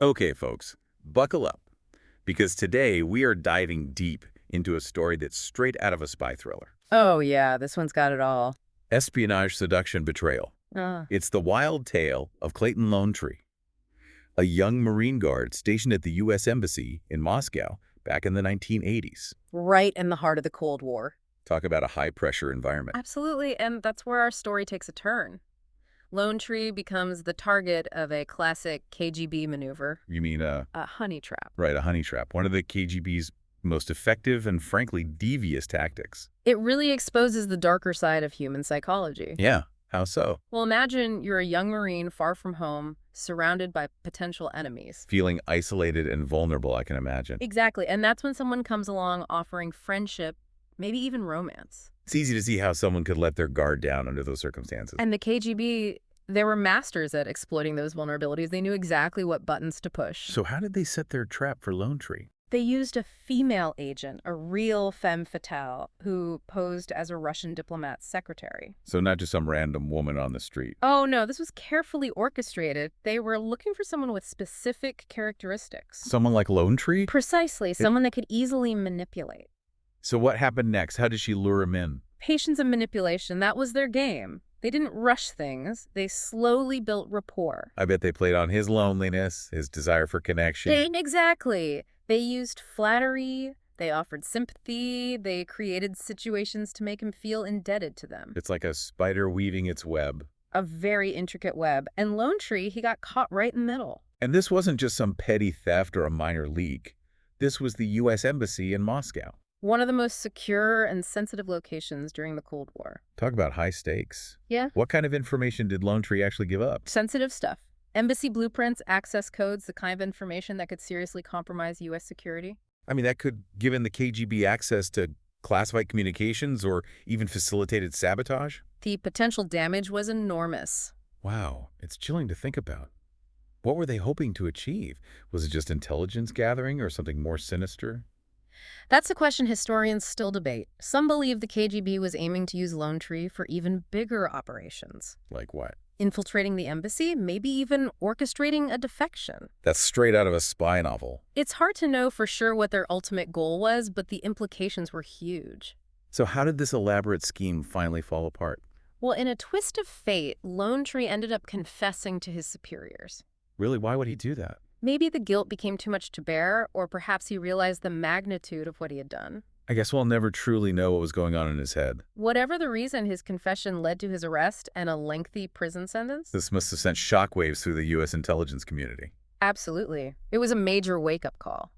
Okay, folks, buckle up, because today we are diving deep into a story that's straight out of a spy thriller. Oh, yeah, this one's got it all. Espionage, seduction, betrayal. Uh, It's the wild tale of Clayton Tree, a young Marine guard stationed at the U.S. Embassy in Moscow back in the 1980s. right in the heart of the Cold War. Talk about a high-pressure environment. Absolutely, and that's where our story takes a turn. Lone Tree becomes the target of a classic KGB maneuver, You mean, a honey trap. right, a honey trap, one of the KGB's most effective and frankly devious tactics. It really exposes the darker side of human psychology. Yeah, how so? Well, imagine you're a young Marine far from home, surrounded by potential enemies. Feeling isolated and vulnerable, I can imagine. Exactly, and that's when someone comes along offering friendship, maybe even romance. It's easy to see how someone could let their guard down under those circumstances. And the KGB, they were masters at exploiting those vulnerabilities. They knew exactly what buttons to push. So how did they set their trap for Lone Tree? They used a female agent, a real femme fatale, who posed as a Russian diplomat's secretary. So not just some random woman on the street. Oh no, this was carefully orchestrated. They were looking for someone with specific characteristics. Someone like Lone Tree? Precisely, someone they could easily manipulate. So what happened next? How did she lure him in? Patience and manipulation, that was their game. They didn't rush things. They slowly built rapport. I bet they played on his loneliness, his desire for connection. Exactly. They used flattery, they offered sympathy, they created situations to make him feel indebted to them. It's like a spider weaving its web. A very intricate web. And Lone Tree, he got caught right in the middle. And this wasn't just some petty theft or a minor leak. This was the U.S. Embassy in Moscow. One of the most secure and sensitive locations during the Cold War. Talk about high stakes. Yeah. What kind of information did Lone Tree actually give up? Sensitive stuff. Embassy blueprints, access codes, the kind of information that could seriously compromise U.S. security. I mean, that could give in the KGB access to classified communications or even facilitated sabotage? The potential damage was enormous. Wow, it's chilling to think about. What were they hoping to achieve? Was it just intelligence gathering or something more sinister? That's a question historians still debate. Some believe the KGB was aiming to use Lone Tree for even bigger operations. Like what? Infiltrating the embassy, maybe even orchestrating a defection. That's straight out of a spy novel. It's hard to know for sure what their ultimate goal was, but the implications were huge. So how did this elaborate scheme finally fall apart? Well, in a twist of fate, Lone Tree ended up confessing to his superiors. Really, why would he do that? Maybe the guilt became too much to bear, or perhaps he realized the magnitude of what he had done. I guess we'll never truly know what was going on in his head. Whatever the reason, his confession led to his arrest and a lengthy prison sentence. This must have sent shockwaves through the U.S. intelligence community. Absolutely. It was a major wake-up call.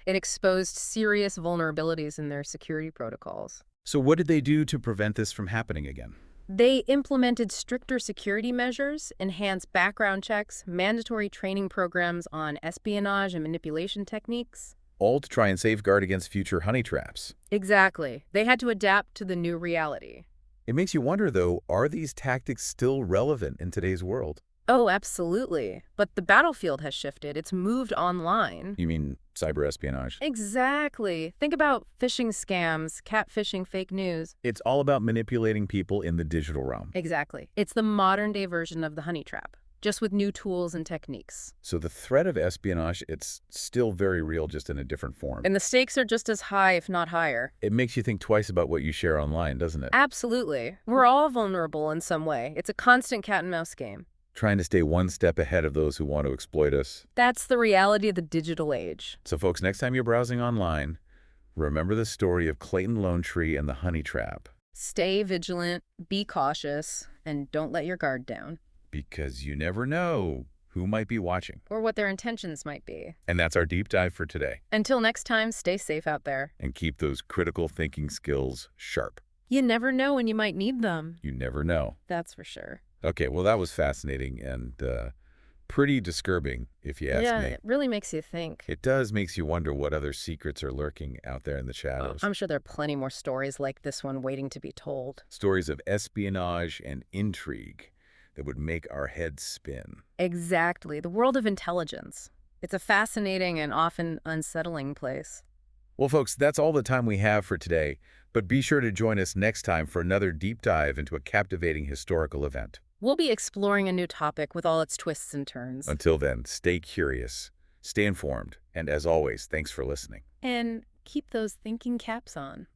It exposed serious vulnerabilities in their security protocols. So what did they do to prevent this from happening again? They implemented stricter security measures, enhanced background checks, mandatory training programs on espionage and manipulation techniques. All to try and safeguard against future honey traps. Exactly. They had to adapt to the new reality. It makes you wonder, though, are these tactics still relevant in today's world? Oh, absolutely. But the battlefield has shifted. It's moved online. You mean cyber espionage? Exactly. Think about phishing scams, catfishing, fake news. It's all about manipulating people in the digital realm. Exactly. It's the modern-day version of the honey trap, just with new tools and techniques. So the threat of espionage, it's still very real, just in a different form. And the stakes are just as high, if not higher. It makes you think twice about what you share online, doesn't it? Absolutely. We're all vulnerable in some way. It's a constant cat-and-mouse game. Trying to stay one step ahead of those who want to exploit us. That's the reality of the digital age. So folks, next time you're browsing online, remember the story of Clayton Lone Tree and the honey trap. Stay vigilant, be cautious, and don't let your guard down. Because you never know who might be watching. Or what their intentions might be. And that's our deep dive for today. Until next time, stay safe out there. And keep those critical thinking skills sharp. You never know when you might need them. You never know. That's for sure. Okay, well, that was fascinating and pretty disturbing, if you ask Yeah, me. it really makes you think. It does makes you wonder what other secrets are lurking out there in the shadows. I'm sure there are plenty more stories like this one waiting to be told. Stories of espionage and intrigue that would make our heads spin. Exactly. The world of intelligence. It's a fascinating and often unsettling place. Well, folks, that's all the time we have for today, but be sure to join us next time for another deep dive into a captivating historical event. We'll be exploring a new topic with all its twists and turns. Until then, stay curious, Stay informed, and as always, thanks for listening. And keep those thinking caps on.